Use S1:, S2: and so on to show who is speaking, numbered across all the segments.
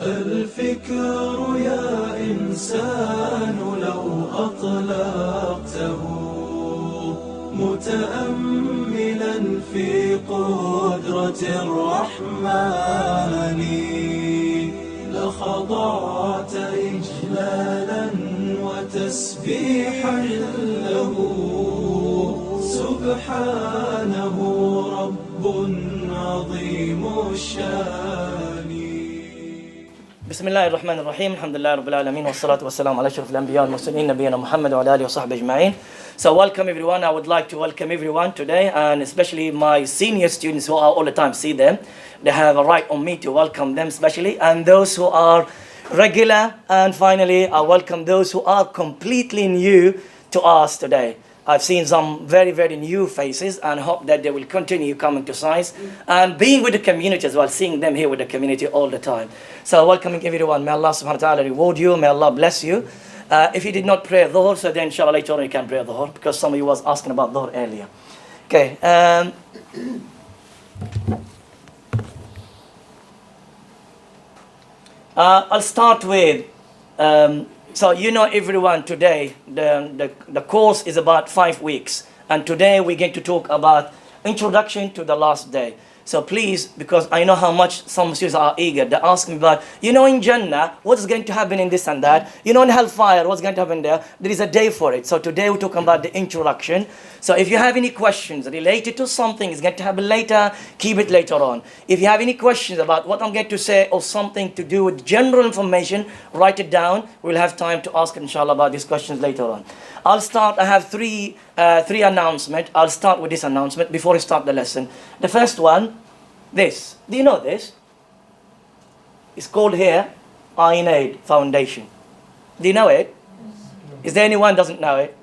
S1: الفكر يا إنسان لو أطلقته متأملا في قدرة الرحمن لخضعت إجلالا وتسبيحا له سبحانه رب عظيم الشان.
S2: بسم الله الرحمن الرحيم. الحمد لله رب العالمين والصلاة والسلام على أشرف الأنبياء والمرسلين نبينا محمد وعلى آله وصحبه أجمعين. So welcome everyone. I would like to welcome everyone today, and especially my senior students who are all the time see them. They have a right on me to welcome them especially, and those who are regular, and finally I welcome those who are completely new to us today. I've seen some very, very new faces and hope that they will continue coming to science and being with the community as well, seeing them here with the community all the time. So welcoming everyone. May Allah subhanahu wa ta'ala reward you. May Allah bless you. If you did not pray Dhuhr, so then inshallah later on you can pray Dhuhr, because some of you was asking about Dhuhr earlier. Okay. I'll start with, so you know everyone today, the course is about 5 weeks. And today we're going to talk about introduction to the last day. So please, because I know how much some students are eager, they ask me about, you know, in Jannah, what's going to happen in this and that? You know, in Hellfire, what's going to happen there? There is a day for it. So today we're talking about the introduction. So if you have any questions related to something, it's going to happen later, keep it later on. If you have any questions about what I'm going to say or something to do with general information, write it down. We'll have time to ask, inshallah, about these questions later on. I'll start. I have three announcements. I'll start with this announcement before I start the lesson. The first one, this. Do you know this? It's called here Iron Aid Foundation. Do you know it? Is there anyone doesn't know it?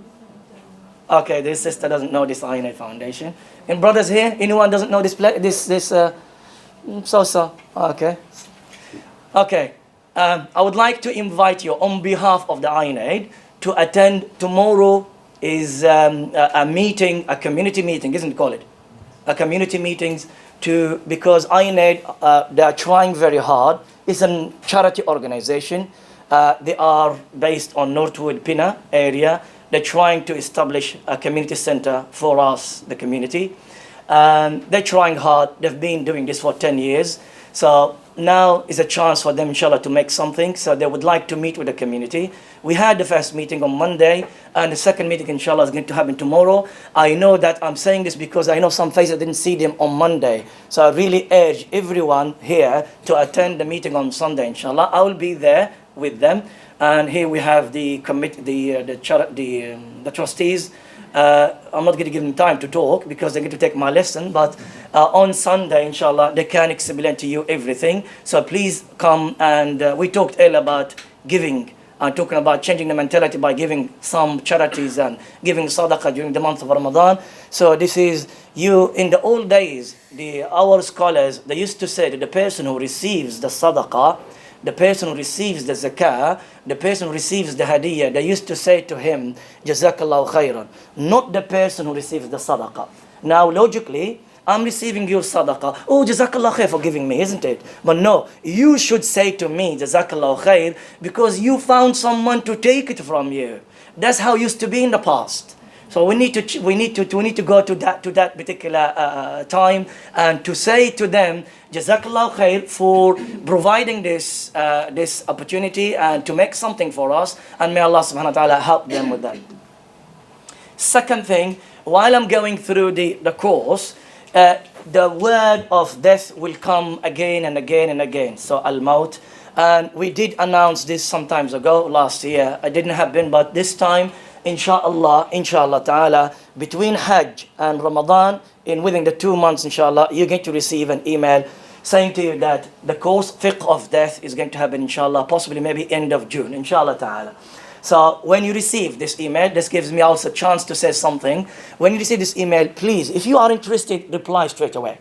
S2: Okay, this sister doesn't know this Iron Aid Foundation. And brothers here, anyone doesn't know this? Okay. Okay. I would like to invite you on behalf of the Iron Aid to attend. Tomorrow is a meeting, a community meeting, isn't it called it? A community meetings because Iron Aid, they are trying very hard. It's a charity organization. They are based on Northwood Pinner area. They're trying to establish a community center for us, the community. They're trying hard. They've been doing this for 10 years. So now is a chance for them, inshallah, to make something. So they would like to meet with the community. We had the first meeting on Monday, and the second meeting, inshallah, is going to happen tomorrow. I know that I'm saying this because I know some faces didn't see them on Monday. So I really urge everyone here to attend the meeting on Sunday, inshallah. I will be there with them. And here we have the committee, the trustees. I'm not going to give them time to talk because they're going to take my lesson. But on Sunday, inshallah, they can explain to you everything. So please come. And we talked earlier about giving and talking about changing the mentality by giving some charities and giving sadaqah during the month of Ramadan. So this is you. In the old days, our scholars, they used to say that the person who receives the sadaqah, the person who receives the zakah, the person who receives the hadiyah, they used to say to him, Jazakallahu khairan, not the person who receives the sadaqah. Now, logically, I'm receiving your sadaqah. Oh, Jazakallahu khair for giving me, isn't it? But no, you should say to me, Jazakallahu khair, because you found someone to take it from you. That's how it used to be in the past. So we need to go to that particular time and to say to them, Jazakallahu khair for providing this opportunity and to make something for us, and may Allah subhanahu wa ta'ala help them with that. Second thing, while I'm going through the course, the word of death will come again and again and again. So al-maut, and we did announce this some times ago last year. It didn't happen, but this time, inshallah ta'ala, between Hajj and Ramadan, within the 2 months, inshallah, you're going to receive an email saying to you that the course Fiqh of Death is going to happen, inshallah, possibly maybe end of June, inshallah ta'ala. So when you receive this email, this gives me also a chance to say something. When you receive this email, please, if you are interested, reply straight away.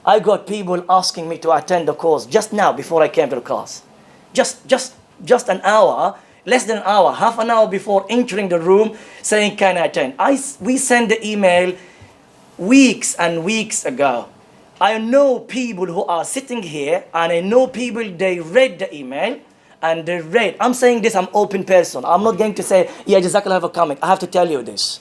S2: I got people asking me to attend the course just now before I came to the class. Just an hour, less than an hour, half an hour before entering the room, saying, can I attend? We sent the email weeks and weeks ago. I know people who are sitting here, and I know people, they read the email, and they read. I'm saying this, I'm open person. I'm not going to say, yeah, Jazakallah, have a comment. I have to tell you this.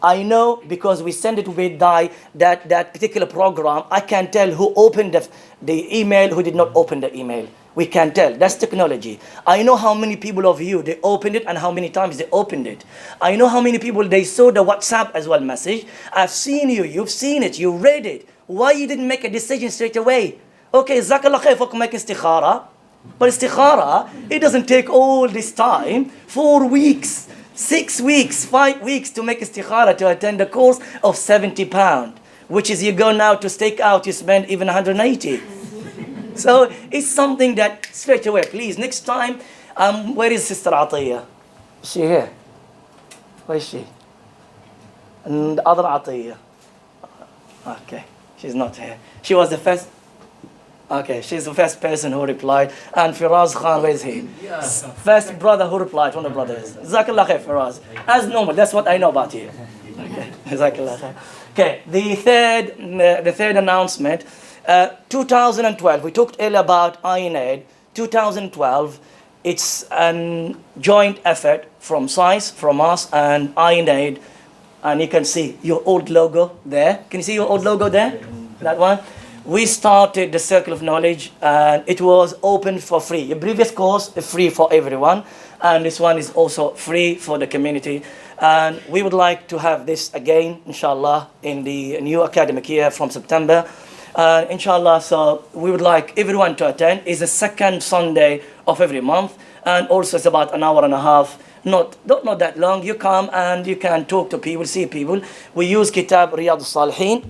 S2: I know because we send it with that particular program. I can tell who opened the email, who did not open the email. We can tell. That's technology. I know how many people of you, they opened it and how many times they opened it. I know how many people, they saw the WhatsApp as well message. I've seen you. You've seen it. You read it. Why you didn't make a decision straight away? Okay, Jazakallah khair for making istikhara. But istikhara, it doesn't take all this time, 4 weeks. 6 weeks, 5 weeks to make istikhara to attend a course of £70, which is you go now to stake out, you spend even 180. So it's something that straight away, please, next time, where is Sister Atiyah? Is she here? Where is she? And the other Atiyah? Okay, she's not here. She was the first. Okay, she's the first person who replied. And Firaz Khan, where is he? First brother who replied, one of the brothers. Jazakallah khair, Firaz. As normal, that's what I know about you. Okay, Jazakallah khair. Okay, the third announcement. 2012, we talked earlier about INAID. 2012, it's a joint effort from SAIS, from us, and INAID. And you can see your old logo there. Can you see your old logo there? That one? We started the Circle of Knowledge, and it was open for free. The previous course is free for everyone, and this one is also free for the community. And we would like to have this again, inshallah, in the new academic year from September. Inshallah, so we would like everyone to attend. It's the second Sunday of every month, and also it's about an hour and a half. Not that long. You come and you can talk to people, see people. We use Kitab Riyadh al-Salihin.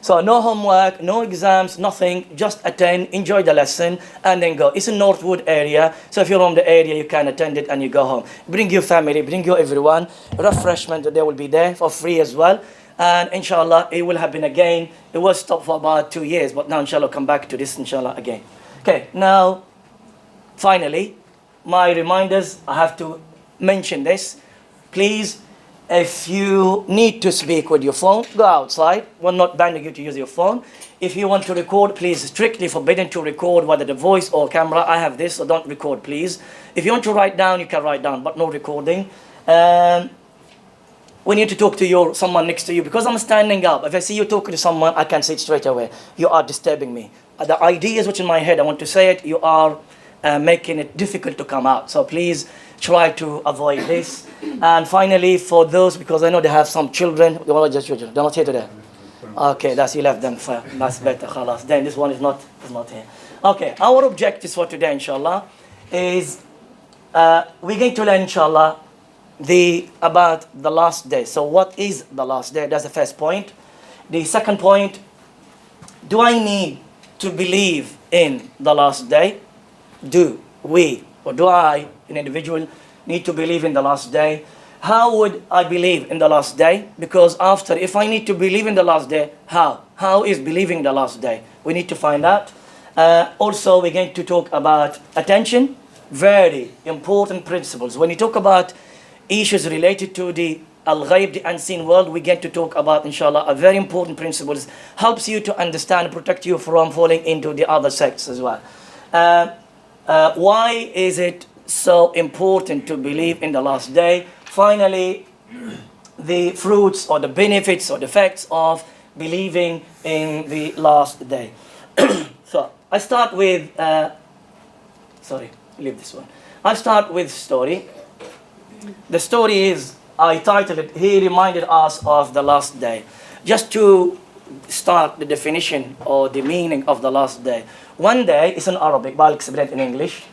S2: So no homework, no exams, nothing. Just attend, enjoy the lesson, and then go. It's a Northwood area, so if you're from the area, you can attend it and you go home. Bring your family, bring your everyone. Refreshment, they will be there for free as well. And inshallah, it will happen again. It was stopped for about 2 years, but now inshallah, come back to this inshallah again. Okay, now, finally, my reminders, I have to mention this. Please, if you need to speak with your phone, go outside. We're not banning you to use your phone. If you want to record, please, strictly forbidden to record, whether the voice or camera. I have this, so don't record, please. If you want to write down, you can write down, but no recording. We need to talk to someone next to you, because I'm standing up. If I see you talking to someone, I can say it straight away. You are disturbing me. The ideas which in my head, I want to say it, you are making it difficult to come out. So please try to avoid this. And finally, for those, because I know they have some children, they're not here today. Okay, you left them. That's better. Khalas. Then this one is not here. Okay, our objectives for today, inshallah, is we're going to learn, inshallah, about the last day. So what is the last day? That's the first point. The second point, do I need to believe in the last day? Do I, an individual, need to believe in the last day? How would I believe in the last day? Because if I need to believe in the last day, how? How is believing the last day? We need to find out. Also, we're going to talk about attention. Very important principles. When you talk about issues related to the al-ghaib, the unseen world, we get to talk about, inshallah, a very important principles. Helps you to understand, protect you from falling into the other sects as well. Why is it so important to believe in the last day? Finally, the fruits or the benefits or the effects of believing in the last day. So I start with, leave this one. I start with story. The story is, I titled it, He Reminded Us of the Last Day. Just to start the definition or the meaning of the last day. One day, it's in Arabic, but I'll explain it in English.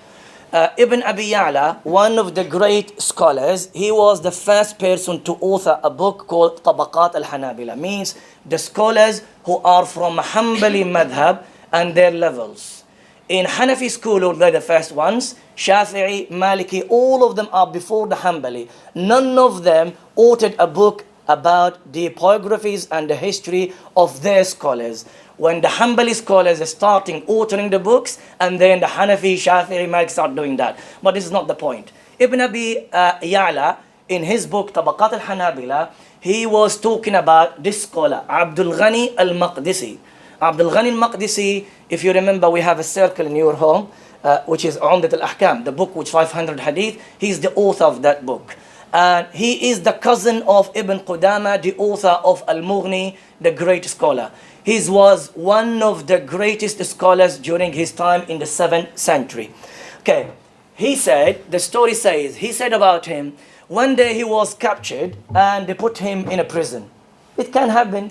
S2: Ibn Abi Ya'la, one of the great scholars, he was the first person to author a book called Tabaqat al-Hanabila. Means the scholars who are from Hanbali madhab and their levels. In Hanafi school, they're the first ones. Shafi'i, Maliki, all of them are before the Hanbali. None of them authored a book about the biographies and the history of their scholars. When the Hanbali scholars are starting authoring the books, and then the Hanafi, Shafi'i, Malik start doing that. But this is not the point. Ibn Abi Ya'la, in his book Tabaqat al-Hanabila, he was talking about this scholar, Abdul Ghani al-Maqdisi. Abdul Ghani al-Maqdisi, if you remember, we have a circle in your home, which is Umdat al-Ahkam, the book which 500 hadith. He's the author of that book. And he is the cousin of Ibn Qudama, the author of Al-Mughni, the great scholar. He was one of the greatest scholars during his time in the 7th century. Okay, he said, the story says, he said about him, one day he was captured and they put him in a prison. It can happen.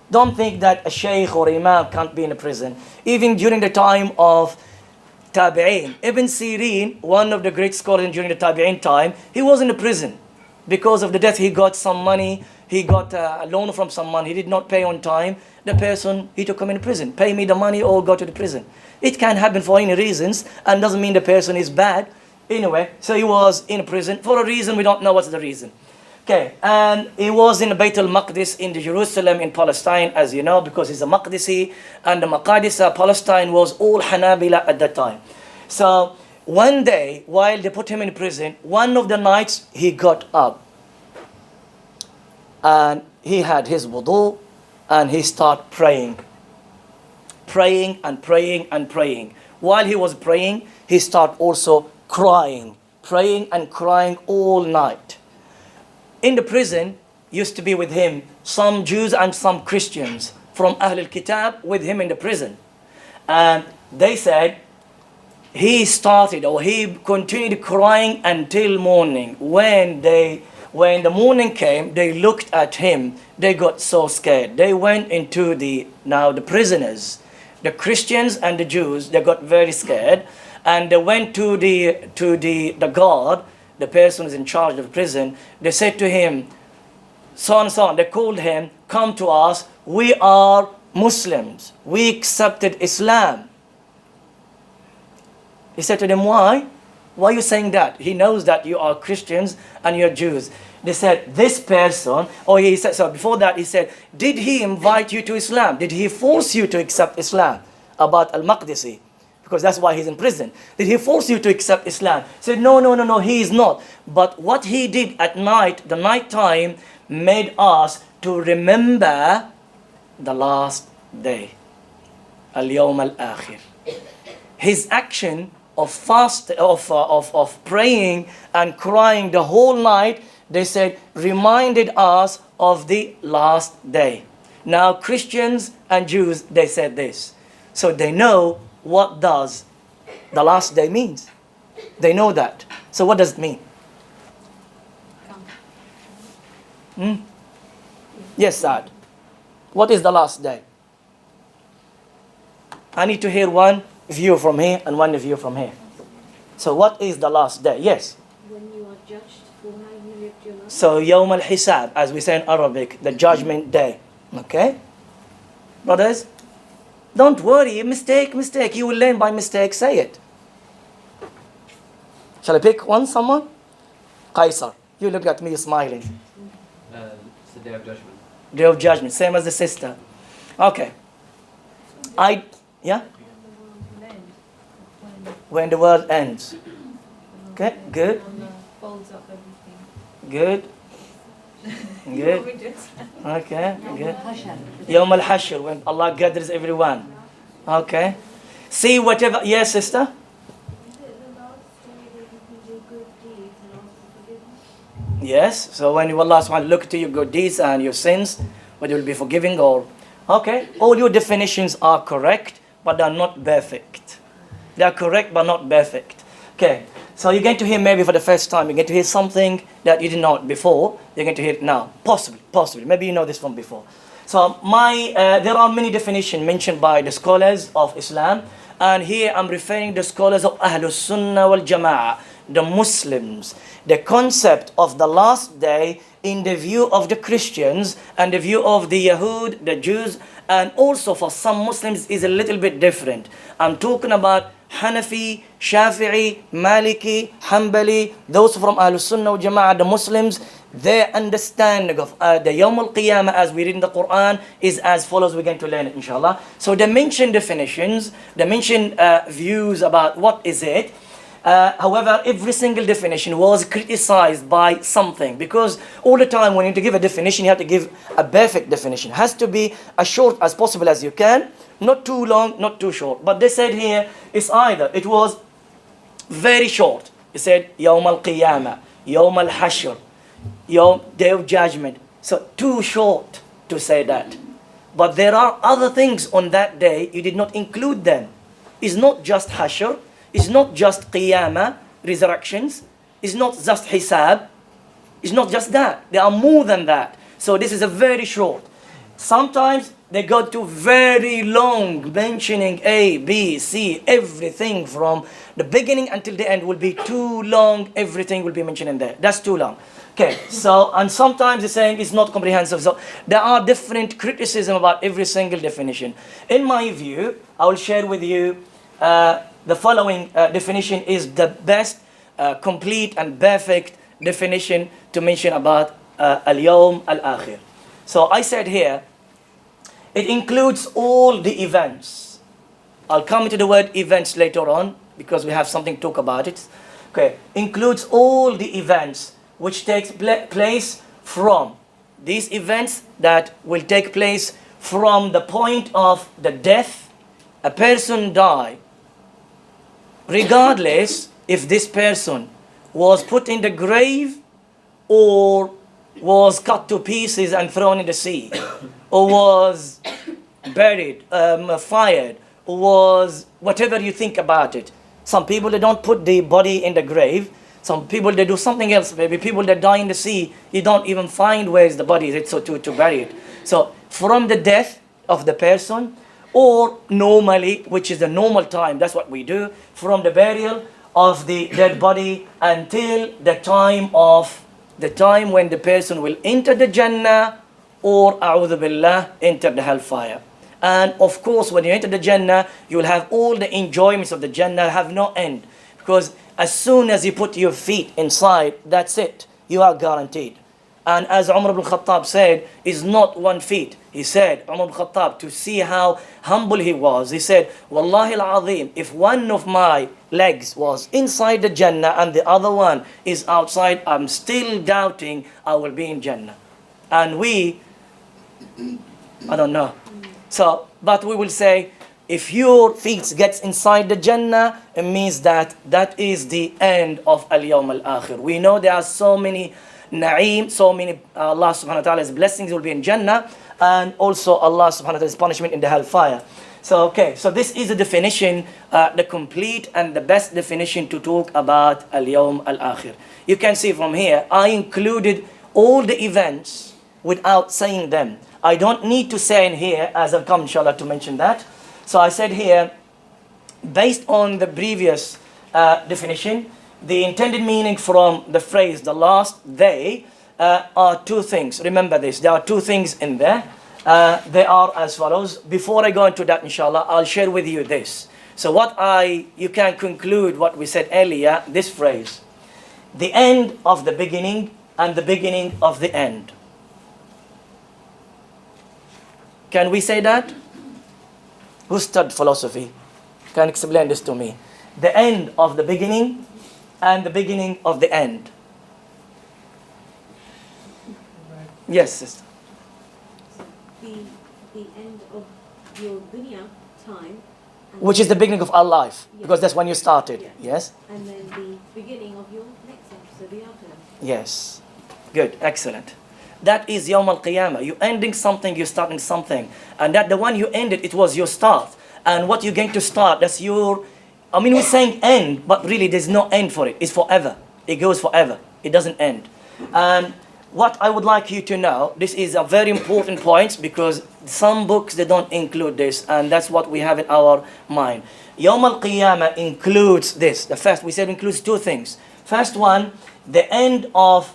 S2: Don't think that a sheikh or imam can't be in a prison. Even during the time of Tabi'in, Ibn Sirin, one of the great scholars during the Tabi'in time, he was in a prison. Because of the death, he got some money, he got a loan from someone, he did not pay on time. The person, he took him in prison. Pay me the money or go to the prison. It can happen for any reasons and doesn't mean the person is bad. Anyway, so he was in prison for a reason, we don't know what's the reason. Okay, and he was in Bayt al-Maqdis in Jerusalem in Palestine, as you know, because he's a Maqdisi, and the Maqadisa, Palestine was all Hanabila at that time. So one day, while they put him in prison, one of the nights he got up and he had his wudu and he started praying. Praying and praying and praying. While he was praying, he started also crying. Praying and crying all night. In the prison, used to be with him some Jews and some Christians from Ahl al-Kitab with him in the prison. And they said, he started or he continued crying until morning. When the morning came, they looked at him. They got so scared. They went into the prisoners, the Christians and the Jews. They got very scared, and they went to the guard, the person who's in charge of the prison. They said to him, so and so on. They called him, come to us. We are Muslims. We accepted Islam. He said to them, why? Why are you saying that? He knows that you are Christians and you're Jews. They said, this person, he said, so before that he said, did he invite you to Islam? Did he force you to accept Islam? About Al-Maqdisi, because that's why he's in prison. Did he force you to accept Islam? He said, no, he is not. But what he did at night, the night time, made us to remember the last day. Al-Yawm al-Akhir. His action of praying and crying the whole night, they said, reminded us of the last day. Now Christians and Jews, they said this. So they know what does the last day means. They know that. So what does it mean? Yes, Saad. What is the last day? I need to hear one view from here and one view from here. So what is the last day? Yes.
S3: When you are judged for how you lived your life.
S2: So Yawm al-Hisab, as we say in Arabic, the judgment day. Okay? Brothers, don't worry, mistake. You will learn by mistake, say it. Shall I pick one, someone? Qaisar, you look at me smiling.
S4: It's the Day of Judgment.
S2: Day of Judgment, same as the sister. Okay. Yeah? When the world ends. Okay, good.
S3: Folds up everything.
S2: Good. Good. Okay, good. Yawm al-Hashr, when Allah gathers everyone. Okay. See whatever. Yes, sister?
S3: Is it the last day that you can do good deeds and ask for forgiveness?
S2: Yes. So when Allah subhanahu wa ta'ala look to your good deeds and your sins, whether you will be forgiving or... Okay. All your definitions are correct, but they are not perfect. They are correct, but not perfect. Okay. So you're going to hear maybe for the first time, you're going to hear something that you didn't know before. You're going to hear it now. Possibly. Maybe you know this from before. So there are many definitions mentioned by the scholars of Islam. And here I'm referring to the scholars of Ahlus Sunnah wal Jama'ah, the Muslims. The concept of the last day in the view of the Christians and the view of the Yahud, the Jews, and also for some Muslims is a little bit different. I'm talking about Hanafi, Shafi'i, Maliki, Hanbali, those from Ahlus Sunnah wal Jama'ah, the Muslims, their understanding of the Yawm al-Qiyamah as we read in the Quran is as follows. We're going to learn it, inshallah. So they mention definitions, they mention views about what is it. However, every single definition was criticized by something, because all the time when you to give a definition, you have to give a perfect definition. It has to be as short as possible as you can, not too long, not too short. But they said here, it's either, it was very short. It said, Yawm al-Qiyamah, Yawm al-Hashr, Yawm, Day of Judgment. So too short to say that. But there are other things on that day, you did not include them. It's not just Hashr, it's not just Qiyamah, resurrections, it's not just Hisab, it's not just that. There are more than that. So this is a very short. Sometimes they go to very long, mentioning A, B, C, everything from the beginning until the end will be too long, everything will be mentioned in there. That's too long. Okay, so, and sometimes they're saying it's not comprehensive. So there are different criticism about every single definition. In my view, I will share with you the following definition is the best, complete and perfect definition to mention about al-Yawm al-Akhir. So I said here, it includes all the events. I'll come to the word events later on because we have something to talk about it. Okay, includes all the events which takes place from these events that will take place from the point of the death. A person die, regardless if this person was put in the grave or was cut to pieces and thrown in the sea, or was buried, fired, or was whatever you think about it. Some people, they don't put the body in the grave. Some people, they do something else. Maybe people that die in the sea, you don't even find where is the body is, so to bury it. So from the death of the person, or normally, which is the normal time, that's what we do, from the burial of the dead body until the time when the person will enter the Jannah, or a'udhu billah, enter the hellfire. And of course, when you enter the Jannah, you will have all the enjoyments of the Jannah, have no end. Because as soon as you put your feet inside, that's it. You are guaranteed. And as Umar ibn Khattab said, is not 1 feet. He said, Umar ibn Khattab, to see how humble he was, he said, Wallahi al-Azim, if one of my legs was inside the Jannah and the other one is outside, I'm still doubting I will be in Jannah. And we, I don't know. So, but we will say, if your feet gets inside the Jannah, it means that that is the end of Al-Yawm Al-Akhir. We know there are so many na'im, so many Allah subhanahu wa ta'ala's blessings will be in Jannah, and also Allah subhanahu wa ta'ala's punishment in the hellfire. So, okay, so this is the definition, the complete and the best definition to talk about Al-Yawm Al-Akhir. You can see from here, I included all the events without saying them. I don't need to say in here, as I'll come inshallah to mention that. So I said here, based on the previous definition, the intended meaning from the phrase, the last day, are two things. Remember this, there are two things in there. They are as follows. Before I go into that, inshallah, I'll share with you this. So you can conclude what we said earlier, this phrase. The end of the beginning and the beginning of the end. Can we say that? Who studied philosophy? Can explain this to me? The end of the beginning and the beginning of the end. Yes, sister.
S3: The end of your dunya time.
S2: Which is the beginning of our life,
S3: Yes.
S2: because that's when you started.
S3: Yes.
S2: Yes?
S3: And then the beginning of your next life, so the after.
S2: Yes. Good, excellent. That is Yawm al-Qiyamah. You're ending something, you're starting something. And that the one you ended, it was your start. And what you're going to start, that's your, we're saying end, but really there's no end for it. It's forever. It goes forever. It doesn't end. And what I would like you to know, this is a very important point, because some books, they don't include this, and that's what we have in our mind. Yawm al-Qiyamah includes this. The first, we said, includes two things. First one, the end of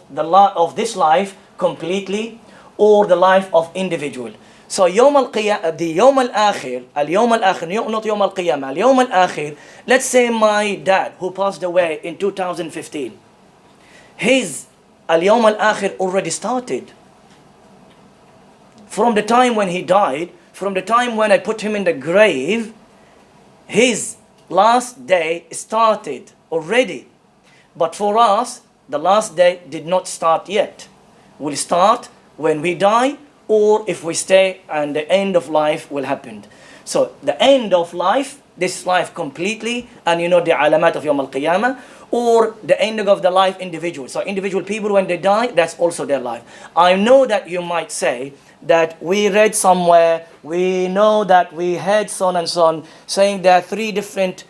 S2: this life completely, or the life of individual. So Yawm al-Qiyamah, the Yawm al-Akhir, al-Yawm al-Akhir, not Yawm al-Qiyamah, al-Yawm al-Akhir, let's say my dad, who passed away in 2015, his al-Yawm al-Akhir already started. From the time when he died, from the time when I put him in the grave, his last day started already. But for us, the last day did not start yet. Will start when we die, or if we stay and the end of life will happen. So the end of life, this life completely, and you know the alamat of Yawm al-Qiyamah, or the ending of the life individual. So individual people, when they die, that's also their life. I know that you might say that we read somewhere, we know that we heard so and so on, saying there are 3 different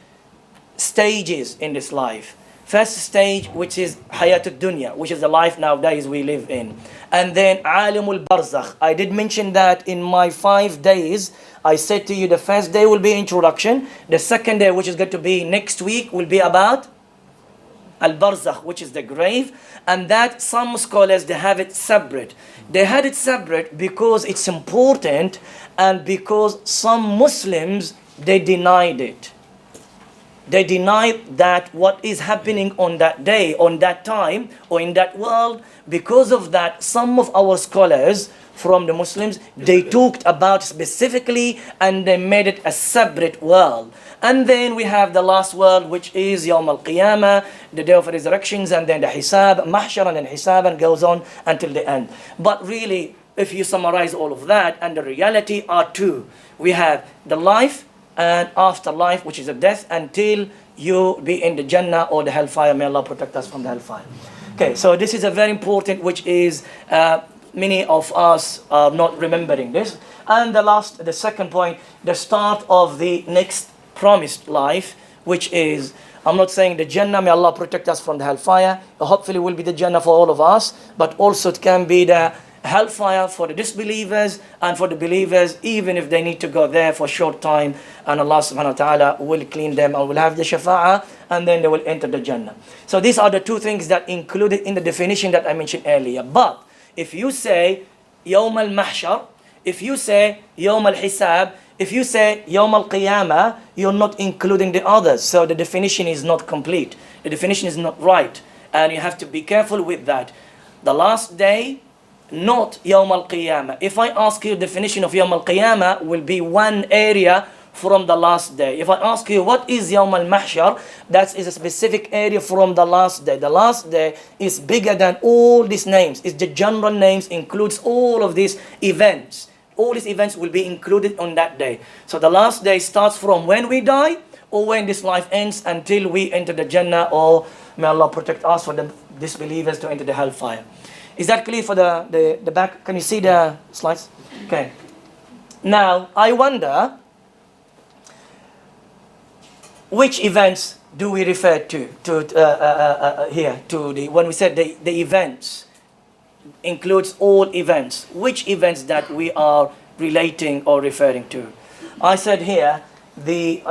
S2: stages in this life. First stage, which is Hayatul Dunya, which is the life nowadays we live in. And then Alimul Barzakh. I did mention that in my 5 days. I said to you the first day will be introduction. The second day, which is going to be next week, will be about Al-Barzakh, which is the grave. And that some scholars, they have it separate. They had it separate because it's important and because some Muslims, they denied it. They denied that what is happening on that day, on that time, or in that world. Because of that, some of our scholars from the Muslims, they talked about specifically and they made it a separate world. And then we have the last world, which is Yawm al-Qiyamah, the day of resurrections, and then the Hisab, Mahshar, and then Hisab, and goes on until the end. But really, if you summarize all of that, and the reality are 2. We have the life and afterlife, which is a death, until you be in the Jannah or the hellfire. May Allah protect us from the hellfire. Okay, so this is a very important, which is many of us are not remembering this. And the second point, the start of the next promised life, which is, I'm not saying the Jannah, may Allah protect us from the hellfire. Hopefully will be the Jannah for all of us, but also it can be the hellfire for the disbelievers and for the believers, even if they need to go there for a short time, and Allah subhanahu wa ta'ala will clean them and will have the shafa'ah, and then they will enter the Jannah. So these are the 2 things that included in the definition that I mentioned earlier. But if you say Yawm al-Mahshar, if you say Yawm al-Hisab, if you say Yawm al-Qiyamah, you're not including the others. So the definition is not complete. The definition is not right. And you have to be careful with that. The last day, not Yawm al-Qiyamah. If I ask you the definition of Yawm al-Qiyamah, will be one area from the last day. If I ask you what is Yawm al-Mahshar, that is a specific area from the last day. The last day is bigger than all these names. It's the general names, includes all of these events. All these events will be included on that day. So the last day starts from when we die or when this life ends until we enter the Jannah, or may Allah protect us for the disbelievers to enter the hellfire. Is that clear for the back? Can you see the slides? Okay. Now, I wonder, which events do we refer to here? When we said the events includes all events. Which events that we are relating or referring to? I said here,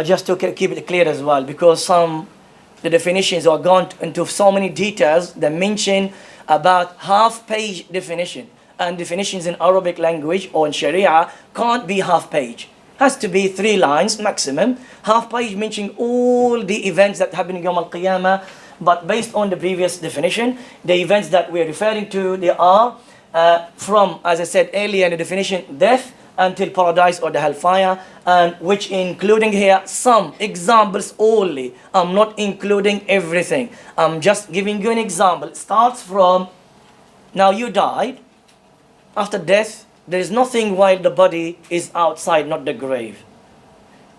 S2: just to keep it clear as well, because the definitions are gone into so many details. They mention about half-page definition, and definitions in Arabic language or in Sharia can't be half-page. Has to be 3 lines maximum. Half-page mentioning all the events that happen in Yawm al-Qiyamah. But based on the previous definition, the events that we're referring to, they are from, as I said earlier in the definition, death until paradise or the hellfire, and which including here some examples only. I'm not including everything. I'm just giving you an example. It starts from, now you died. After death, there is nothing while the body is outside, not the grave.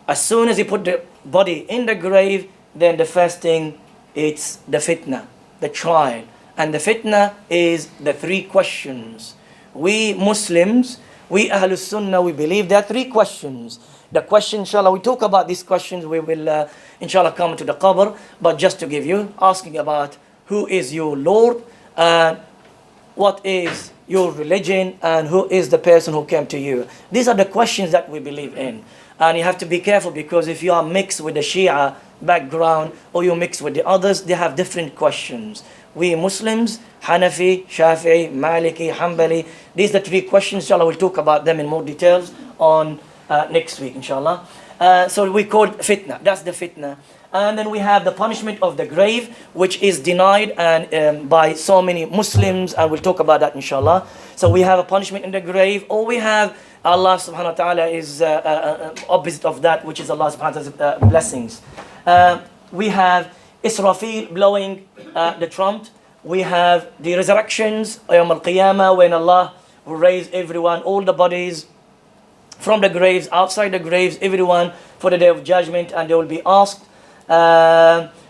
S2: As soon as you put the body in the grave, then the first thing, it's the fitna, the trial. And the fitna is the 3 questions. We Muslims, we Ahlus Sunnah, we believe there are 3 questions. The question, inshallah, we talk about these questions, we will, inshallah, come to the qabr. But just to give you, asking about who is your Lord, and what is your religion, and who is the person who came to you. These are the questions that we believe in. And you have to be careful, because if you are mixed with the Shia background or you mix with the others, they have different questions. We Muslims, Hanafi, Shafi'i, Maliki, Hanbali, these are the 3 questions. Inshallah, we'll talk about them in more details on next week, inshallah. So we call fitna, that's the fitna. And then we have the punishment of the grave, which is denied and by so many Muslims, and we'll talk about that, inshallah. So we have a punishment in the grave, or we have Allah subhanahu wa ta'ala is opposite of that, which is Allah subhanahu wa ta'ala's blessings. We have Israfil blowing the trump. We have the resurrections, Yawm al-Qiyamah, when Allah will raise everyone, all the bodies from the graves, outside the graves, everyone for the day of judgment, and they will be asked.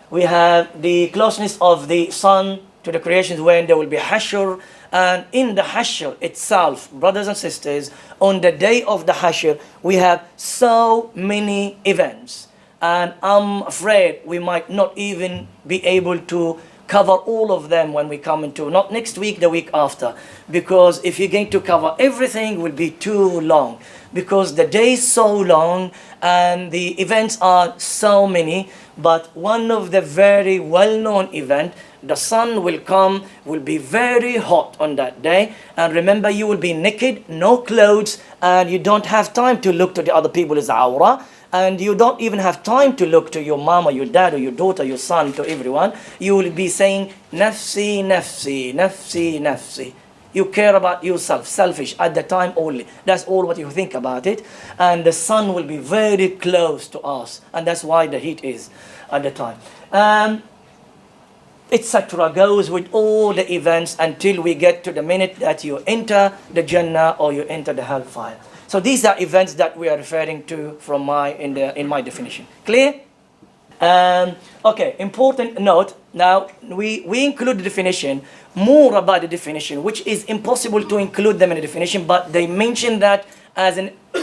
S2: We have the closeness of the sun to the creations when there will be Hashr. And in the Hashr itself, brothers and sisters, on the day of the Hashr, we have so many events. And I'm afraid we might not even be able to cover all of them when we come into, not next week, the week after. Because if you're going to cover everything, it will be too long. Because the day is so long and the events are so many. But one of the very well-known events, the sun will come, will be very hot on that day. And remember, you will be naked, no clothes, and you don't have time to look to the other people's awrah. And you don't even have time to look to your mom or your dad or your daughter, your son, to everyone. You will be saying, nafsi, nafsi, nafsi, nafsi. You care about yourself, selfish at the time only. That's all what you think about it. And the sun will be very close to us. And that's why the heat is at the time. Etc. goes with all the events until we get to the minute that you enter the Jannah or you enter the hellfire. So these are events that we are referring to from in my definition. Clear? Okay, important note. Now, we include the definition, more about the definition, which is impossible to include them in the definition, but they mention that as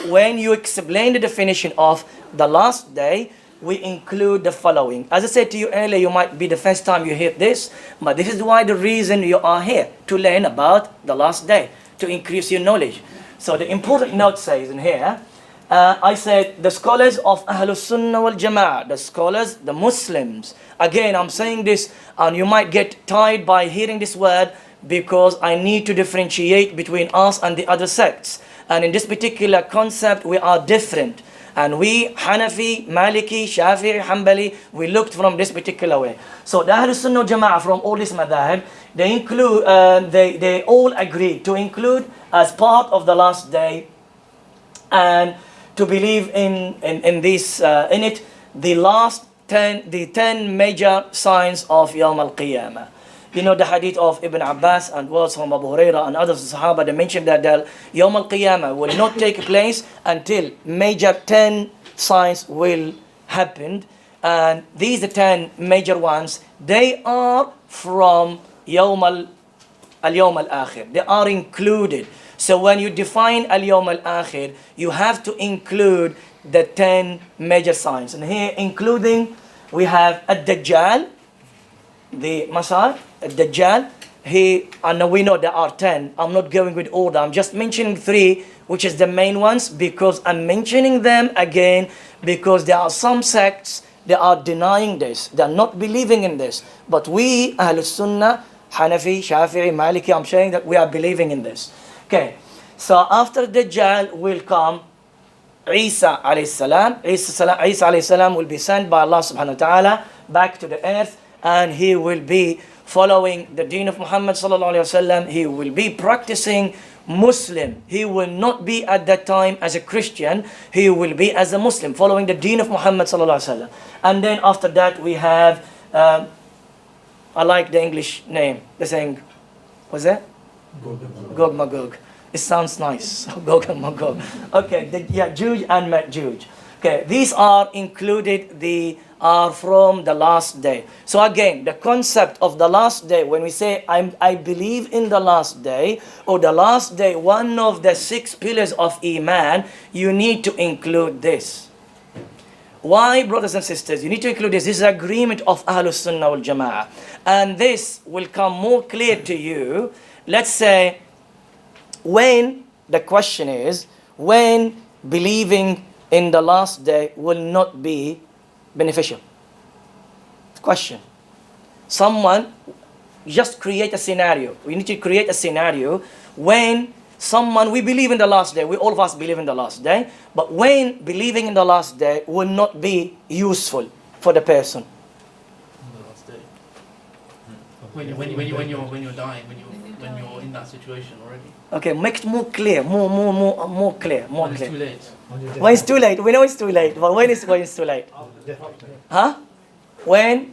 S2: when you explain the definition of the last day, we include the following. As I said to you earlier, you might be the first time you hear this, but this is why the reason you are here, to learn about the last day, to increase your knowledge. So the important note says in here, I said the scholars of Ahlus Sunnah wal Jama'ah, the scholars, the Muslims. Again, I'm saying this and you might get tired by hearing this word because I need to differentiate between us and the other sects. And in this particular concept, we are different. And we, Hanafi, Maliki, Shafi'i, Hanbali, we looked from this particular way. So the Ahlus Sunnah wal Jama'ah from all these madhahib, they include, they all agreed to include as part of the last day and to believe in it, the 10 major signs of Yawm al-Qiyamah. You know the hadith of Ibn Abbas and words from Abu Hurairah and others Sahaba, they mentioned that the Yawm al-Qiyamah will not take place until major 10 signs will happen. And these 10 major ones, they are from Yawm al-Akhir. They are included. So when you define al-Yawm al-Akhir, you have to include the 10 major signs. And here including, we have Ad-Dajjal, the Messiah, Ad-Dajjal. And we know there are 10. I'm not going with order. I'm just mentioning 3, which is the main ones, because I'm mentioning them again because there are some sects, they are denying this. They are not believing in this. But we, Ahlus Sunnah, Hanafi, Shafi'i, Maliki, I'm saying that we are believing in this. Okay, so after Dajjal will come Isa alayhi salam. Isa alayhi salam will be sent by Allah subhanahu wa ta'ala back to the earth, and he will be following the deen of Muhammad sallallahu alayhi wasallam. He will be practicing Muslim. He will not be at that time as a Christian. He will be as a Muslim, following the deen of Muhammad sallallahu alayhi wasallam. And then after that we have, I like the English name. They're saying, what's that? Gog Magog. It sounds nice. Gog and Magog. Okay, Juj and Majuj. Okay, these are included, are from the last day. So again, the concept of the last day, when we say I believe in the last day, or the last day, one of the 6 pillars of Iman, you need to include this. Why, brothers and sisters? You need to include this. This is agreement of Ahlus Sunnah wal Jama'ah. And this will come more clear to you. Let's say, when the question is, when believing in the last day will not be beneficial. Question. Someone, just create a scenario. We need to create a scenario when someone, we believe in the last day, all of us believe in the last day, but when believing in the last day will not be useful for the person.
S5: The last day. When you're dying, when you're in that situation already.
S2: Okay, make it more clear, more clear.
S5: When it's too late.
S2: When it's too late, we know it's too late, but when is too late? Huh? When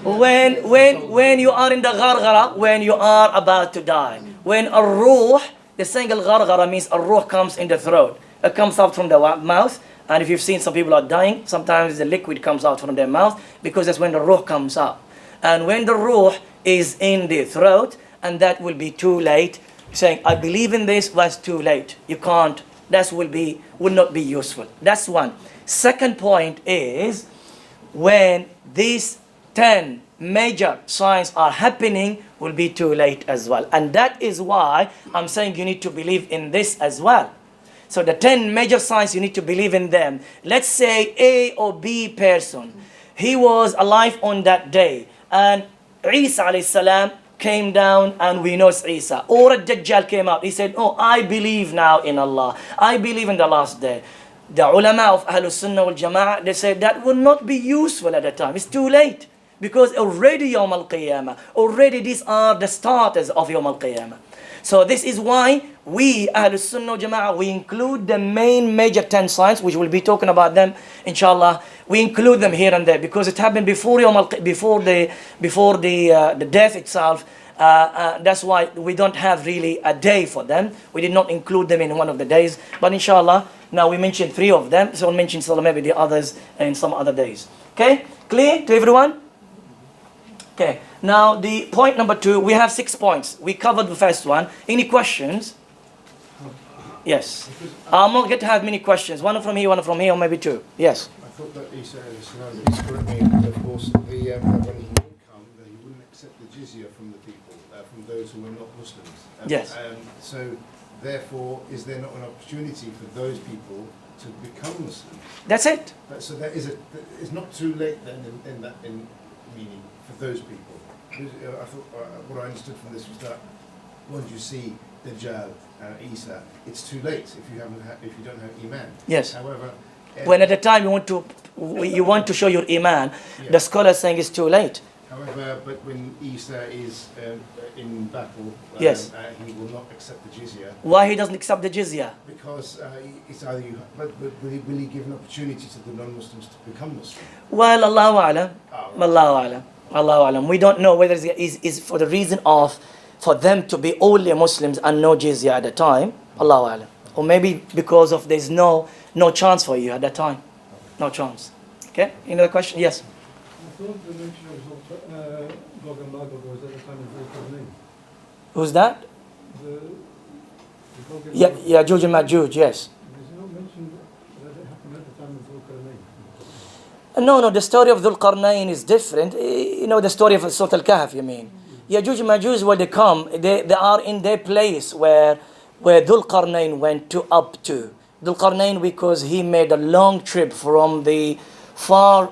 S2: when you are in the ghargara, when you are about to die, when al-ruh, the single ghargara means al-ruh comes in the throat. It comes out from the mouth, and if you've seen some people are dying, sometimes the liquid comes out from their mouth because that's when the ruh comes out. And when the ruh is in the throat, and that will be too late, saying, I believe in this, was too late. You can't, that will not be useful. That's one. Second point is, when these 10 major signs are happening, will be too late as well. And that is why I'm saying you need to believe in this as well. So the 10 major signs, you need to believe in them. Let's say A or B person, he was alive on that day, and Isa alayhi salam came down, and we know it's Isa. Or a Dajjal came out. He said, oh, I believe now in Allah. I believe in the last day. The ulama of Ahlul Sunnah wal Jama'ah, they said that would not be useful at the time. It's too late. Because already Yawm al-Qiyamah, already these are the starters of Yawm al-Qiyamah. So this is why we, Ahlul Sunnah wal Jama'ah, we include the main major 10 signs, which we'll be talking about them, inshallah. We include them here and there because it happened before before the death itself. That's why we don't have really a day for them. We did not include them in one of the days. But inshallah, now we mentioned 3 of them. So we'll mention maybe the others in some other days. Okay? Clear to everyone? Okay. Now the point number 2, we have 6 points. We covered the first one. Any questions? Yes. I'm not going to have many questions. One from here, or maybe 2. Yes.
S6: I thought that Isa is correct me, of course, when he would come, that he wouldn't accept the jizya from the people, from those who were not Muslims.
S2: Yes.
S6: So, therefore, is there not an opportunity for those people to become Muslims?
S2: That's it.
S6: So that it's not too late then in meaning for those people. I thought what I understood from this was that once you see Dajjal, Isa, it's too late if you don't have Iman.
S2: Yes.
S6: However,
S2: when at the time you want to show your iman,
S6: yeah.
S2: the scholar is saying it's too late.
S6: However, but when Isa is in battle,
S2: Yes.
S6: He will not accept the jizya
S2: Why he doesn't accept the jizya?
S6: because it's either you. But will he give an opportunity to the non-Muslims to become Muslim?
S2: Well, Allahu Alam.
S6: Oh, right.
S2: Allahu Alam. Allahu Alam. We don't know whether it's for the reason of for them to be only Muslims and no jizya at the time. Allahu Alam. Or maybe because of there's no chance for you at that time. No chance. Okay? Any other question? Yes.
S7: I thought the mention of Gog and Magog was at the time of Zulkarnain.
S2: Who's that?
S7: The Gog and
S2: Yeah,
S7: Magog.
S2: yeah, Juj and Majuj, yes.
S7: There's no mention that it happened at the time of Zulkarnain.
S2: No, the story of Dhul Qarnayn is different. You know, the story of Surah Al-Kahf, you mean. Yajuj and Majuj, when they come, they are in their place where Dhul Qarnayn went up to. Dhul Qarnayn, because he made a long trip from the far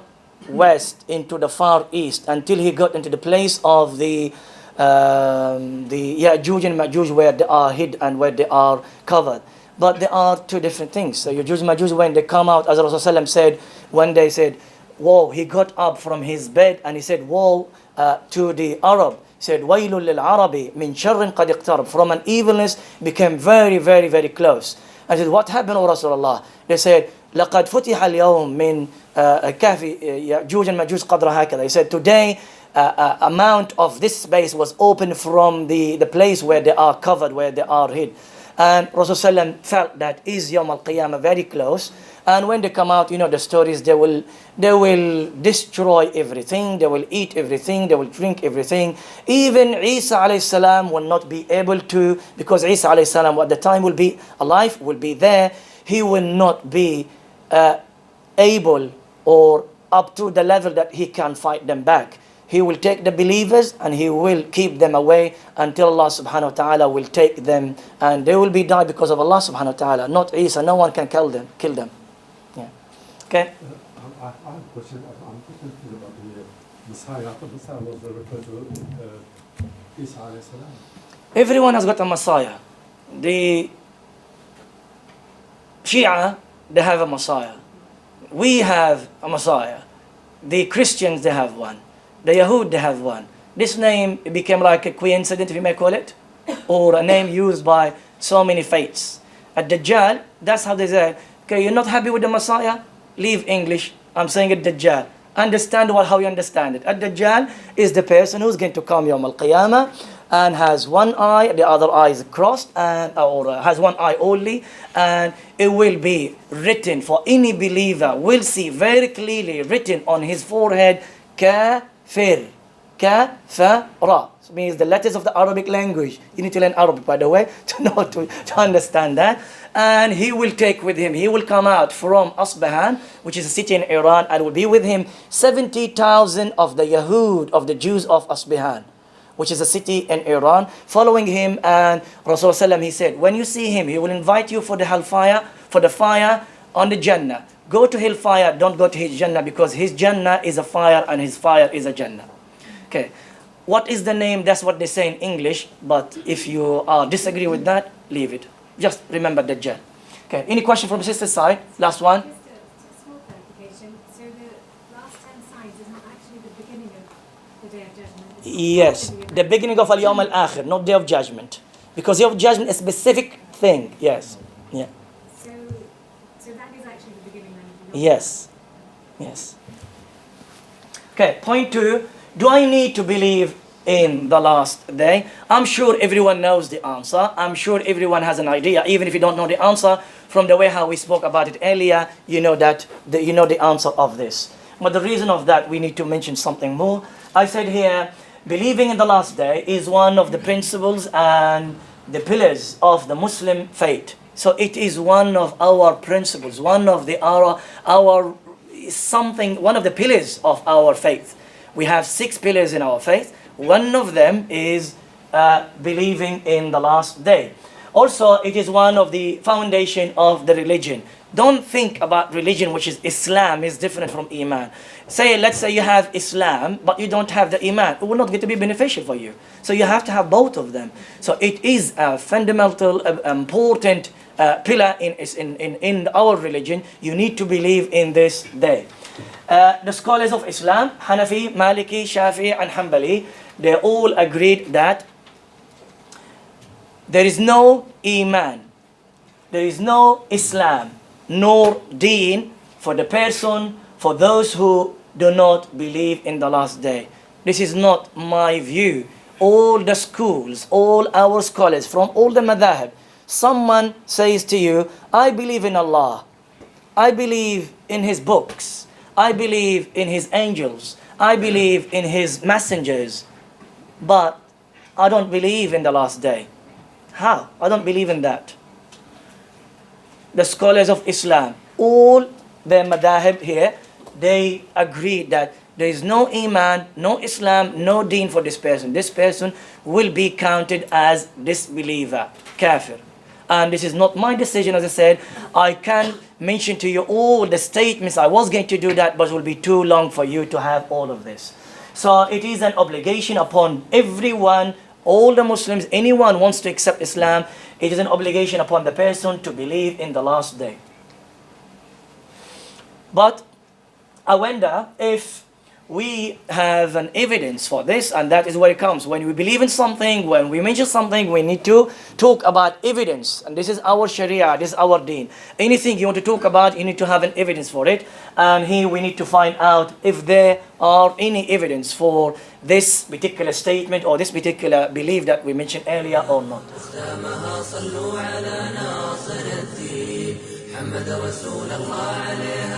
S2: west into the far east until he got into the place of the Yajuj and Majuj, where they are hid and where they are covered. But there are 2 different things. So Yajuj and Majuj, when they come out, as Rasulullah said, one day said, whoa, he got up from his bed and he said, whoa, to the Arab. He said, وَيْلٌ لِلْعَرَبِ مِنْ شَرٍ قَدْ اقْتَرَبَ. From an evilness became very, very, very close. I said, what happened, O Rasulullah? They said, لَقَدْ فُتِحَ الْيَوْمِ مِنْ كَهْفِ يَأْجُوجَ and Majuj قَدْرَ هَكَذا. He said, today, amount of this space was open from the place where they are covered, where they are hid. And Rasulullah felt that is Yawm al-Qiyamah very close. And when they come out, you know the stories, they will destroy everything, they will eat everything, they will drink everything. Even Isa alayhi salam will not be able to, because Isa alayhi salam at the time will be alive, will be there. He will not be able or up to the level that he can fight them back. He will take the believers and he will keep them away until Allah subhanahu wa ta'ala will take them, and they will be died because of Allah subhanahu wa ta'ala, not Isa. No one can kill them. Yeah. Okay?
S7: I have a question. I'm just thinking about the Messiah. I thought Messiah was referred to Isa alayhi salam.
S2: Everyone has got a Messiah. The Shia, they have a Messiah. We have a Messiah. The Christians, they have one. The Yahud, they have one. This name became like a coincidence, if you may call it, or a name used by so many faiths. At Dajjal, that's how they say, okay, you're not happy with the Messiah? Leave English. I'm saying it Dajjal. Understand how you understand it. Ad-Dajjal is the person who's going to come Yawm al-Qiyamah and has one eye, the other eye is crossed, or has one eye only, and it will be written for any believer, will see very clearly written on his forehead, Kafir. Kafara. It means the letters of the Arabic language. You need to learn Arabic, by the way, to understand that. And he will take with him, he will come out from Asbahan, which is a city in Iran, and will be with him 70,000 of the Yahud, of the Jews of Asbahan, which is a city in Iran, following him. And Rasulullah he said, when you see him, he will invite you for the hellfire, for the fire on the Jannah. Go to hellfire, don't go to his Jannah, because his Jannah is a fire and his fire is a Jannah. Okay. What is the name? That's what they say in English, but if you disagree with that, leave it. Just remember Dajjal. Okay, any question from the sister's side? Last one.
S3: Just a small clarification. So the last 10 signs is not actually the beginning of the Day of Judgment? It's
S2: Yes, the beginning of Al-Yawm al-Akhir, not Day of Judgment. Because Day of Judgment is a specific thing. Yes. Yeah.
S3: So that is actually the beginning then? Of the
S2: Yes. Yes. Okay, point 2. Do I need to believe in the last day? I'm sure everyone knows the answer. I'm sure everyone has an idea. Even if you don't know the answer, from the way how we spoke about it earlier, you know that you know the answer of this. But the reason of that, we need to mention something more. I said here, believing in the last day is one of the principles and the pillars of the Muslim faith. So it is one of our principles, one of the one of the pillars of our faith. We have 6 pillars in our faith. One of them is believing in the last day. Also, it is one of the foundation of the religion. Don't think about religion, which is Islam, is different from Iman. Let's say you have Islam, but you don't have the Iman. It will not get to be beneficial for you. So you have to have both of them. So it is a fundamental, important pillar in our religion. You need to believe in this day. The scholars of Islam, Hanafi, Maliki, Shafi'i, and Hanbali, they all agreed that there is no Iman, there is no Islam, nor Deen for the person, for those who do not believe in the last day. This is not my view. All the schools, all our scholars from all the madhahib, someone says to you, I believe in Allah, I believe in His books, I believe in His angels, I believe in His messengers, but I don't believe in the last day. How? I don't believe in that. The scholars of Islam, all the madhahib here, they agree that there is no Iman, no Islam, no Deen for this person. This person will be counted as disbeliever, kafir. And this is not my decision, as I said. I can mention to you all the statements. I was going to do that, but it will be too long for you to have all of this. So it is an obligation upon everyone, all the Muslims, anyone wants to accept Islam, it is an obligation upon the person to believe in the last day. But I wonder if we have an evidence for this, and that is where it comes. When we believe in something, when we mention something, we need to talk about evidence. And this is our Sharia, this is our Deen. Anything you want to talk about, you need to have an evidence for it. And here we need to find out if there are any evidence for this particular statement or this particular belief that we mentioned earlier or not.
S1: حمد رسول الله عليها